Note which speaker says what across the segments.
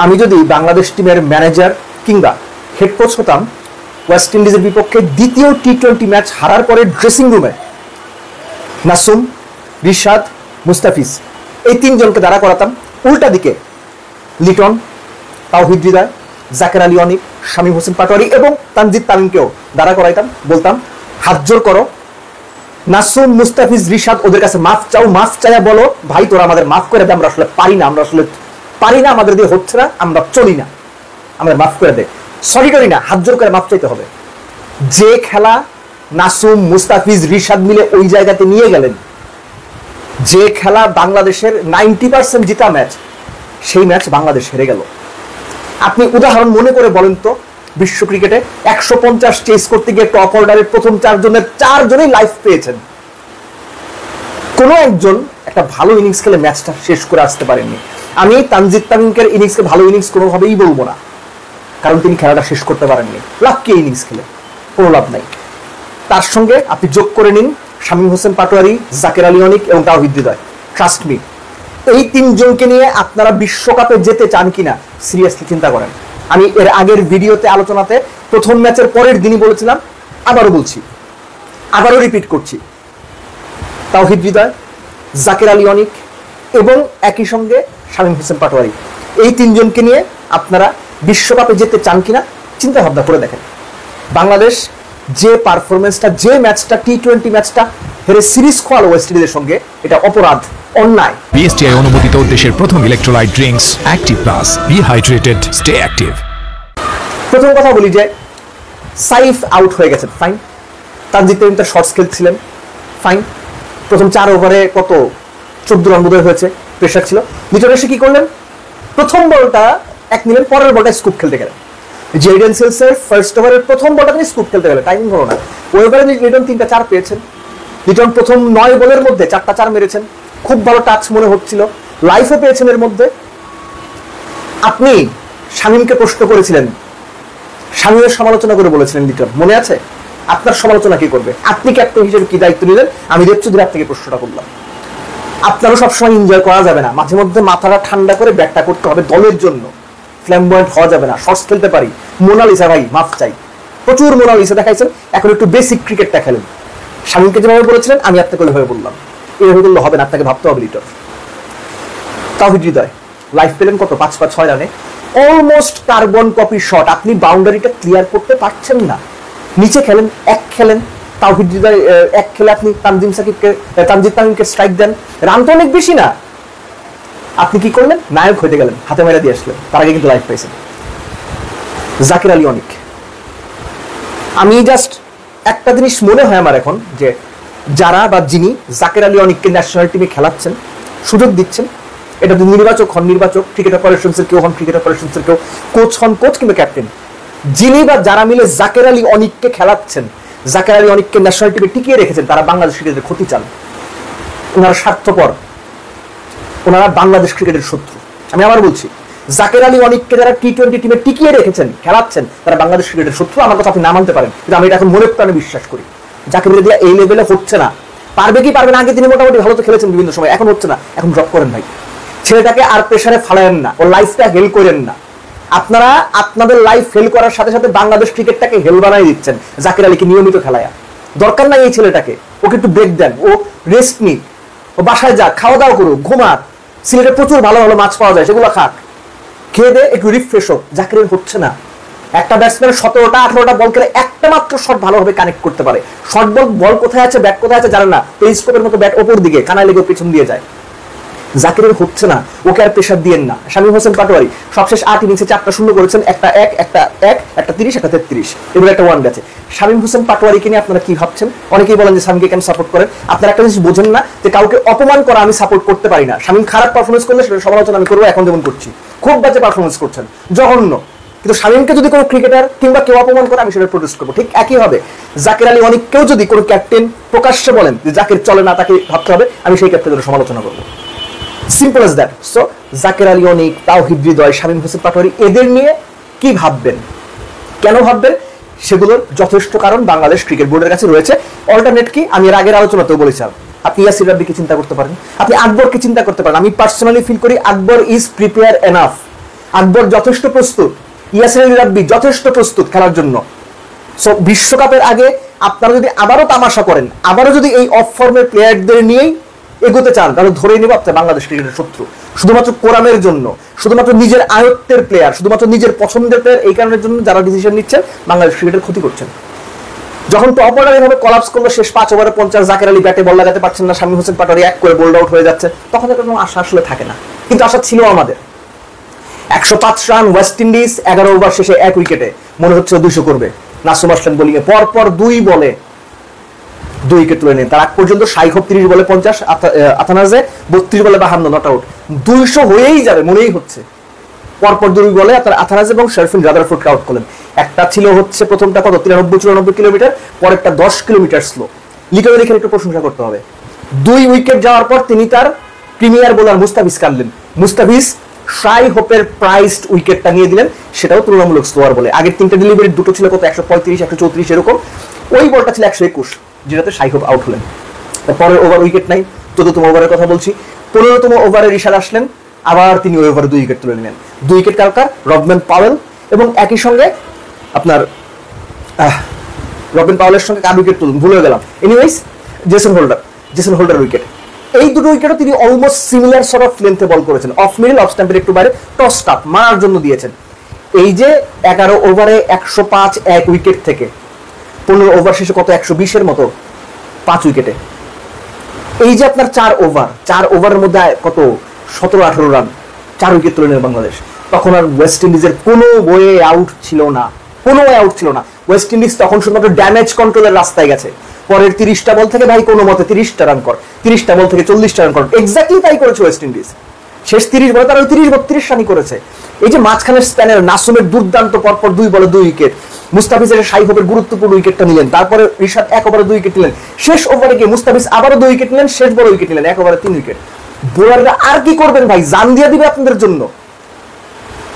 Speaker 1: আমি যদি বাংলাদেশ টিমের ম্যানেজার কিংবা হেড কোচ হতাম, ওয়েস্ট ইন্ডিজের বিপক্ষে দ্বিতীয় টি-20 ম্যাচ হারার পরে ড্রেসিং রুমে নাসুম, রিশাদ, মুস্তাফিজ এই তিনজনকে দাঁড়া করাতাম। উল্টা দিকে লিটন, তাওহিদ হৃদয়, জাকের আলী অনিক, শামীম হোসেন পাটোয়ারি এবং তানজিদ তামিমকেও দাঁড়া করাইতাম। বলতাম, হাত জোর করো, নাসুম, মুস্তাফিজ, রিশাদ, ওদের কাছে মাফ চাও, মাফ চাইয়া বলো ভাই তোরা আমাদের মাফ করে দে, আমরা আসলে পারি না, আমাদের দিয়ে হচ্ছে না, আমরা চলি না, আমাদের মাফ করে দে। সরি করি না, হাত জোর করে মাফ চাইতে হবে। যে খেলা নাসুম, মুস্তাফিজ, রিশাদ মিলে ওই জায়গাতে নিয়ে গেলেন, যে খেলা বাংলাদেশের 90% জিতা ম্যাচ, সেই ম্যাচ বাংলাদেশ হেরে গেল। আপনি উদাহরণ মনে করে বলেন তো, বিশ্ব ক্রিকেটে 150 চেস করতে গিয়ে টপ অর্ডারের প্রথম 4 জনের 4 জনই লাইফ পেয়েছেন। কোনো একজন একটা ভালো ইনিংস খেলে ম্যাচটা শেষ করে আসতে পারেননি। আমি তানজিদ তামিমকে ইনিংসকে ভালো ইনিংস কোনোভাবেই বলবো না, কারণ তিনি খেলাটা শেষ করতে পারেননি। লাভ কি ইনিংস খেলে? কোনো লাভ নাই। তার সঙ্গে আপনি যোগ করে নিন শামীম হোসেন পাটোয়ারি, জাকের আলী অনিক এবং তাওহিদ হৃদয়। ট্রাস্ট মি, এই তিনজনকে নিয়ে আপনারা বিশ্বকাপে যেতে চান কিনা সিরিয়াসলি চিন্তা করেন। আমি এর আগের ভিডিওতে আলোচনাতে প্রথম ম্যাচের পরের দিনই বলেছিলাম, আবারও বলছি, আবারও রিপিট করছি, তাওহিদ হৃদয়, জাকের আলী অনিক এবং একই সঙ্গে শামীম হোসেন পাটোয়ারি, এই তিনজনকে নিয়ে আপনারা বিশ্বকাপে যেতে চান কিনা চিন্তা ভাবনা করে দেখেন। বাংলাদেশ যে পারফরমেন্সটা, যে ম্যাচটা টি-20 ম্যাচটা হেরে সিরিজ খোয়ালো ওয়েস্ট ইন্ডিজের সঙ্গে, এটা অপরাধ, অন্যায়।
Speaker 2: বিএসটিআই অনুমোদিত দেশের প্রথম electrolyte drinks active plus, be hydrated, stay active.
Speaker 1: প্রথম কথা বলি যে সাইফ আউট হয়ে গেছেন, ফাইন। তানজিদ তামিম তার শর্টস খেলছিলেন, ফাইন। প্রথম 4 ওভারে কত 14 রান বোধহয় হয়েছে, প্রেশার ছিল। লিটন এসে কি করলেন? প্রথম বলটা 1 নিলেন, পরের বলটা স্কুপ খেলতে গেলেন। জেডেন সেলসের ফার্স্ট ওভারের প্রথম বলটা তিনি স্কুপ খেলতে গেলেন, টাইমিং হলো না। ওই ওভারে লিটন 3টা 4 পেয়েছেন। লিটন প্রথম 9 বলের মধ্যে 4টা 4 মেরেছেন, খুব ভালো টাচ মনে হচ্ছিল, লাইফও পেয়েছেন এর মধ্যে। আপনি শামীমকে প্রশ্ন করেছিলেন, শামীমের সমালোচনা করে বলেছিলেন লিটন, মনে আছে? আপনার সমালোচনা কি করবে? আপনি ক্যাপ্টেন হিসেবে কি দায়িত্ব নিলেন? আমি দেবচৌধুরী আপনাকে প্রশ্নটা করলাম। আপনারও সবসময় এনজয় করা যাবে না, মাঝে মধ্যে মাথাটা ঠান্ডা করে ব্যাটটা করতে হবে দলের জন্য। ফ্ল্যামবয়েন্ট হওয়া যাবে না, শর্টস খেলতে পারি। মোনালিসা ভাই মাফ চাই, প্রচুর মোনালিসা দেখাইছেন, এখন একটু বেসিক ক্রিকেটটা খেলেন। শামীমকে যেভাবে বলেছিলেন আমি আপনাকে ওইভাবে বললাম, এভাবে বললে হবে না, আপনাকে ভাবতে হবে লিটন। তাওহিদ হৃদয় লাইফ পেলেন কত? 5 বা 6 রানে, অলমোস্ট কার্বন কপি শট। আপনি বাউন্ডারিটা ক্লিয়ার করতে পারছেন না, নিচে খেলেন, 1 খেলেন। তাওহিদ হৃদয় 1 খেলে আপনি তানজিদ তামিমকে স্ট্রাইক দেন, রান তো অনেক বেশি না। আপনি কি করলেন? নায়ক হতে গেলেন, হাতে মেরে দিয়ে আসলেন, তার আগে কিন্তু লাইফ পাইছেন। জাকের আলী অনিক, আমি জাস্ট একটা জিনিস মনে হয় আমার এখন, যে যারা বা যিনি জাকের আলী অনিককে ন্যাশনাল টিমে খেলাচ্ছেন, সুযোগ দিচ্ছেন, এটা নির্বাচক হন, নির্বাচক, ক্রিকেট অপারেশনসের কেউ হন, ক্রিকেট অপারেশনসের কেউ, কোচ হন, কোচ কিংবা ক্যাপ্টেন, যিনি বা যারা মিলে জাকের আলী অনিককে খেলাচ্ছেন, জাকের আলী অনিককে ন্যাশনাল টিমে টিকিয়ে রেখেছেন, তারা বাংলাদেশ ক্রিকেটের ক্ষতি চান। ওনারা স্বার্থপর, ওনারা বাংলাদেশ ক্রিকেটের শত্রু। আমি আবার বলছি, জাকের আলী অনিককে যারা টি-20 টিমে টিকিয়ে রেখেছেন, খেলাচ্ছেন, তারা বাংলাদেশ ক্রিকেটের শত্রু। আমার কথা আপনি না মানতে পারেন, কিন্তু আমি এটা এখন মনে প্রাণে বিশ্বাস করি। জাকের আলী এই লেভেলে হচ্ছে না, পারবে কি পারবে না? আগে তিনি মোটামুটি ভালো তো খেলেছেন বিভিন্ন সময়, এখন হচ্ছে না, এখন ড্রপ করেন ভাই। ছেলেটাকে আর প্রেসারে ফালায়েন না, ওর লাইফটা হেল করেন না। আপনারা আপনাদের লাইফ ফেল করার সাথে সাথে বাংলাদেশ ক্রিকেটটাকে হেল বানাই দিচ্ছেন জাকের আলীকে নিয়মিত খেলায়া। দরকার নাই এই ছেলেটাকে, ওকে একটু ব্রেক দেন, ও রেস্ট নিক, ও বাসায় যাক, খাওয়া দাওয়া করুক, ঘুমাক। সিলেটে প্রচুর ভালো ভালো মাছ পাওয়া যায়, সেগুলো খাক, খেয়ে দে, একটু রিফ্রেশ হোক। জাকের হচ্ছে না। একটা ব্যাটসম্যান 17টা 18টা বল খেলে একটা মাত্র শট ভালোভাবে কানেক্ট করতে পারে। শর্ট বল কোথায় আছে, ব্যাট কোথায় আছে জানে না, পেরিস্কোপের মতো ব্যাট ওপর দিকে কানায় লেগে পেছন দিয়ে যায়। জাকেরের হচ্ছে না, ওকে আর প্রেশার দিয়েন না। শামীম হোসেন পাটোয়ারি সবশেষ 8 ইনিংসে 4টা শূন্য করেছেন, একটা 1, একটা 30, একটা 33, এবার একটা 1 গেছে। শামীম হোসেন পাটোয়ারিকে নিয়ে আপনারা কি ভাবছেন? অনেকেই বলেন যে শামীমকে কেন সাপোর্ট করেন। আপনারা একটা জিনিস বোঝেন না, যে কাউকে অপমান করা আমি সাপোর্ট করতে পারি না। শামীম খারাপ পারফরমেন্স করলে সেটা সমালোচনা আমি করবো, এখন যেমন করছি। খুব বাজে পারফরমেন্স করছেন, জঘন্য, কিন্তু শামীমকে যদি কোনো ক্রিকেটার কিংবা কেউ অপমান করে আমি সেটা প্রোটেস্ট করবো। ঠিক একইভাবে জাকের আলী অনিককেও যদি কোনো ক্যাপ্টেন প্রকাশ্যে বলেন যে জাকের চলে না, তাকে ভাবতে হবে, আমি সেই ক্যাপ্টেনের সমালোচনা করবো। Simple as that. So Jaker Ali Anik, Towhid Hridoy, Shamim Hossain Patwari, এদের নিয়ে কি ভাববেন, কেন ভাববেন, সেগুলোর যথেষ্ট কারণ বাংলাদেশ ক্রিকেট বোর্ডের কাছে রয়েছে। অল্টারনেট কি? আমি এর আগের আলোচনাতেও বলেছিলাম, আপনি ইয়াসির রাব্বিকে চিন্তা করতে পারেন, আপনি আকবরকে চিন্তা করতে পারেন। আমি পার্সোনালি ফিল করি আকবর ইজ প্রিপেয়ার এনাফ। আকবর যথেষ্ট প্রস্তুত, ইয়াসির আলী রাব্বি যথেষ্ট প্রস্তুত খেলার জন্য। সো বিশ্বকাপের আগে আপনারা যদি আবারও তামাশা করেন, আবারও যদি এই অফ ফর্মের প্লেয়ারদের নিয়েই এগোতে চান, তাহলে ধরেই নেব আপনার বাংলাদেশ ক্রিকেটের শত্রু। শুধুমাত্র কোরামের জন্য, শুধুমাত্র নিজের আয়ত্তের প্লেয়ার, শুধুমাত্র নিজের পছন্দের প্লেয়ার, এই কারণের জন্য যারা ডিসিশন নিচ্ছেন বাংলাদেশ ক্রিকেটের ক্ষতি করছেন। যখন টপ অর্ডার এভাবে কলাপস করলো, শেষ 5 ওভারে 50, জাকের আলী ব্যাটে বল লাগাতে পারছেন না, শামীম হোসেন পাটোয়ারি এক করে বোল্ড আউট হয়ে যাচ্ছে, তখন কোনো আশা আসলে থাকে না। কিন্তু আশা ছিল আমাদের। 105 রান ওয়েস্ট ইন্ডিজ, 11 ওভার শেষে 1 উইকেটে, মনে হচ্ছে 200 করবে। নাসুম আসলাম বোলিংয়ে পরপর 2 বলে 2 উইকেট তুলে নেন। তার আগ পর্যন্ত শাইখ 30 বলে 50, আথানাজে 32 বলে 52 নট আউট। 200 হয়েই যাবে মনেই হচ্ছে। পরপর 2 বলে আপনার আথানাজ এবং শারফিন রাদারফোর্ডকে আউট করলেন। একটা ছিল হচ্ছে প্রথমটা কত 93-94 কিলোমিটার, পরেরটা 10 কিলোমিটার স্লো। লিটনের এখানে একটু প্রশংসা করতে হবে। 2 উইকেট যাওয়ার পর তিনি তার প্রিমিয়ার বোলার মুস্তাফিজ কাটলেন। মুস্তাফিজ শাই হোপের প্রাইসড উইকেটটা নিয়ে দিলেন, সেটাও তুলনামূলক স্লোয়ার বলে। আগের 3টা ডেলিভারি, দুটো ছিল কত 135, 134 এরকম, ওই বলটা ছিল 121, যেটাতে শাই হোপ আউট হলেন। পরের ওভার উইকেট নাই, 14তম ওভারের কথা বলছি। 15তম ওভারে রিশাদ আসলেন, আবার তিনি ওই ওভারে 2 উইকেট তুলে নিলেন। 2 উইকেট কারকার রবম্যান পাওয়েল, এবং একই সঙ্গে আপনার রবিন পাওয়েলের সঙ্গে কার উইকেট তুলুন ভুলে গেলাম, এনিওয়েজ জেসন হোল্ডার উইকেট। এই দুটো উইকেটও তিনি অলমোস্ট সিমিলার সর্ট অফ লেন্থে বল করেছেন, অফ মিডল, অফ স্ট্যাম্পের একটু বাইরে, টস স্টাপ মারার জন্য দিয়েছেন। এই যে 11 ওভারে 105 1 উইকেট থেকে 15 ওভার শেষে কত 120 মতো 5 উইকেটে, এই যে আপনার 4 ওভারের মধ্যে কত 17-18 রান, 4 উইকেট তুলে নেন বাংলাদেশ। তখন আর ওয়েস্ট ইন্ডিজের কোনো ওয়ে আউট ছিল না, ওয়েস্ট ইন্ডিজ তখন শুধুমাত্র ড্যামেজ কন্ট্রোলের রাস্তায় গেছে। পরের 30টা বল থেকে ভাই কোনো মতে 30টা রান কর, 30টা বল থেকে 40টা রান কর, এক্স্যাক্টলি তাই করেছে ওয়েস্ট ইন্ডিজ। শেষ 30 বলে তারা ওই 30-32 রানই করেছে। এই যে মাঝখানের স্প্যানের নাসুমের দুর্দান্ত পরপর 2 বলে 2 উইকেট, মুস্তাফিজের শাই হোপের গুরুত্বপূর্ণ উইকেটটা নিলেন, তারপরে রিশাদ 1 ওভারে 2 উইকেট নিলেন, শেষ ওভারে গিয়ে মুস্তাফিজ আবারও 2 উইকেট নিলেন, শেষ বড় উইকেট নিলেন, 1 ওভারে 3 উইকেট। বোলাররা আর কি করবেন ভাই, জান দিয়ে দিবে আপনাদের জন্য।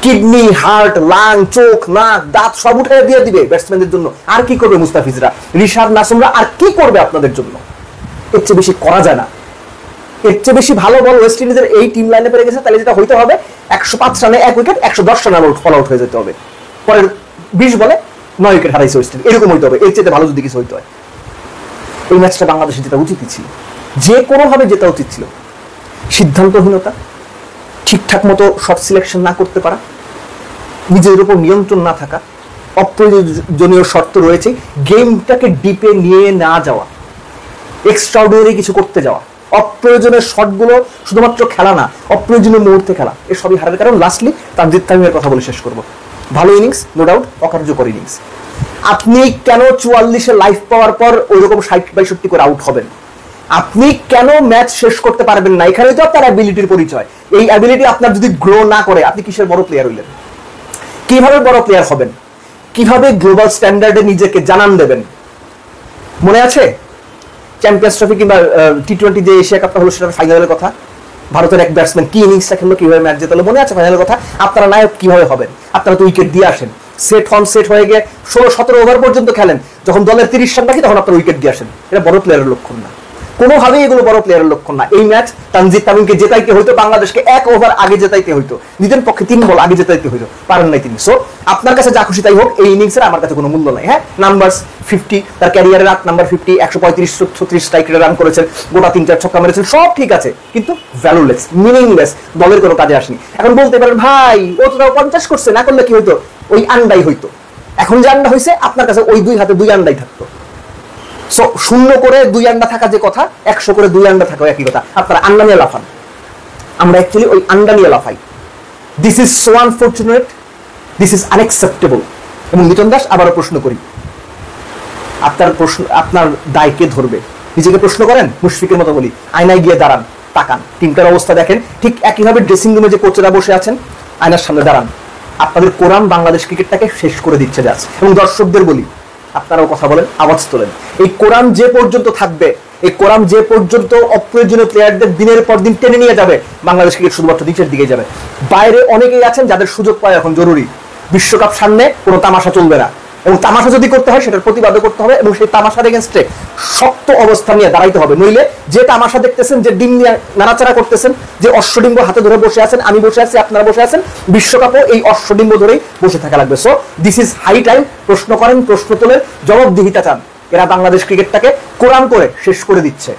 Speaker 1: কিডনি, হার্ট, লাং, চোখ, নাক, দাঁত সব উঠে দিয়ে দিবে ব্যাটসম্যানদের জন্য। আর কি করবে মুস্তাফিজরা, রিশাদ, নাসুমরা আর কি করবে আপনাদের জন্য? এর চেয়ে বেশি করা যায় না। এর চেয়ে বেশি ভালো বল ওয়েস্ট ইন্ডিজের এই টিম লাইনে পেরে গেছে, তাহলে যেটা হইতে হবে 105 রানে 1 উইকেট, 110 রানে ফল আউট হয়ে যেতে হবে। পরের 20 বলে 9 উইকেট হারাইছে ওয়েস্ট ইন্ডিজ, এরকম হইতে হবে। এর চেয়ে ভালো যদি কিছু হইতে হয়, এই ম্যাচটা বাংলাদেশের জেতা উচিতই ছিল, যে কোনোভাবে জেতা উচিত ছিল। সিদ্ধান্তহীনতা, ঠিকঠাক মতো শট সিলেকশন না করতে পারা, নিজের উপর নিয়ন্ত্রণ না থাকা, অপ্রয়োজনীয় শর্ত রয়েছে, গেমটাকে ডিপে নিয়ে না যাওয়া, এক্সট্রাঅর্ডিনারি কিছু করতে যাওয়া, অপ্রয়োজনীয় শটগুলো শুধুমাত্র খেলা না, অপ্রয়োজনীয় মুহূর্তে খেলা, এর সবই হারের কারণ। লাস্টলি তানজিদ তামিমের কথা বলে শেষ করব। ভালো ইনিংস, নো ডাউট, অকার্যকর ইনিংস। আপনি কেন 44-এ লাইফ পাওয়ার পর ওইরকম 60-62 করে আউট হবেন? আপনি কেন ম্যাচ শেষ করতে পারবেন না? এখানে তো আপনার অ্যাবিলিটির পরিচয়। এই অ্যাবিলিটি আপনার যদি গ্রো না করে, আপনি কিসের বড় প্লেয়ার হইলেন? কিভাবে বড় প্লেয়ার হবেন? কিভাবে গ্লোবাল স্ট্যান্ডার্ডে নিজেকে জানান দেবেন? মনে আছে চ্যাম্পিয়ন্স ট্রফি কিংবা টি20 যে এশিয়া কাপটা হলো, সেটার ফাইনালের কথা? ভারতের এক ব্যাটসম্যান কি ইনিংসটা খেললো, কিভাবে ম্যাচ জেতালো, মনে আছে ফাইনালের কথা? আপনারা নায়ক কিভাবে হবেন? আপনারা তো উইকেট দিয়ে আসেন, সেট হয়ে গিয়ে 16-17 ওভার পর্যন্ত খেলেন, যখন দলের 30 রান বাকি তখন আপনারা উইকেট দিয়ে আসেন। এটা বড় প্লেয়ারের লক্ষণ না, কোনোভাবেই এগুলো বড় প্লেয়ারের লক্ষণ না। এই ম্যাচ তানজিদ তামিমকে জেতাইতে হইতো, বাংলাদেশকে 1 ওভার আগে জেতাইতে হইতো, নিজের পক্ষে 3 বল আগে জেতাইতে হইতো, পারেন নাই তিনি। সো আপনার কাছে যা খুশি তাই হোক, এই ইনিংসের আমার কাছে কোনো মূল্য নাই। হ্যাঁ, নাম্বারস 50, তার ক্যারিয়ারের 8 নাম্বার 50, 135-36 স্ট্রাইক রেটে রান করেছেন, গোটা 3-4 ছক্কা মেরেছেন, সব ঠিক আছে, কিন্তু ভ্যালুলেস, মিনিংলেস, দলের কোনো কাজে আসেনি। এখন বলতে পারেন ভাই ও তো 50 করছে, না করলে কি হইতো? ওই আন্ডাই হইতো। এখন যে আন্ডা হয়েছে, আপনার কাছে ওই 2 হাতে 2 আন্ডাই থাকতো। সো 0 করে 2 আন্ডা থাকা যে কথা, 100 করে 2 আন্ডা থাকা একই কথা। আপনারা আন্ডা নিয়ে লাফান, আমরা অ্যাকচুয়ালি ওই আন্ডা নিয়ে লাফাই। This is so unfortunate, this is unacceptable. এবং লিটন দাস, আবারও প্রশ্ন করি, আপনার দায় কে ধরবে? নিজেকে প্রশ্ন করেন, মুশফিকের মতো বলি, আয়নায় গিয়ে দাঁড়ান, তাকান, টিমটার অবস্থা দেখেন। ঠিক একইভাবে ড্রেসিং রুমে যে কোচেরা বসে আছেন, আয়নার সামনে দাঁড়ান। আপনাদের কোরআন বাংলাদেশ ক্রিকেটটাকে শেষ করে দিচ্ছে যাচ্ছে। এবং দর্শকদের বলি, আপনারাও কথা বলেন, আওয়াজ তোলেন। এই কোরআন যে পর্যন্ত থাকবে, এই কোরআন যে পর্যন্ত অপ্রয়োজনীয় প্লেয়ারদের দিনের পর দিন টেনে নিয়ে যাবে, বাংলাদেশ ক্রিকেট শুধুমাত্র নিচের দিকে যাবে। বাইরে অনেকেই আছেন যাদের সুযোগ পাওয়া এখন জরুরি। বিশ্বকাপ সামনে, কোনো তামাশা চলবে না। এবং তামাশা যদি করতে হয় সেটার প্রতিবাদ করতে হবে এবং সেই তামাশার এগেনস্টে শক্ত অবস্থান নিয়ে দাঁড়াইতে হবে। নইলে যে তামাশা দেখতেছেন, যে ডিম নিয়ে নাড়াচাড়া করতেছেন, যে অশ্বডিম্ব হাতে ধরে বসে আছেন, আমি বসে আছি, আপনারা বসে আছেন, বিশ্বকাপও এই অশ্বডিম্ব ধরেই বসে থাকা লাগবে। So this is high time. প্রশ্ন করেন, প্রশ্ন তোলেন, জবাবদিহিতা চান। এরা বাংলাদেশ ক্রিকেটটাকে কোরআন করে শেষ করে দিচ্ছে।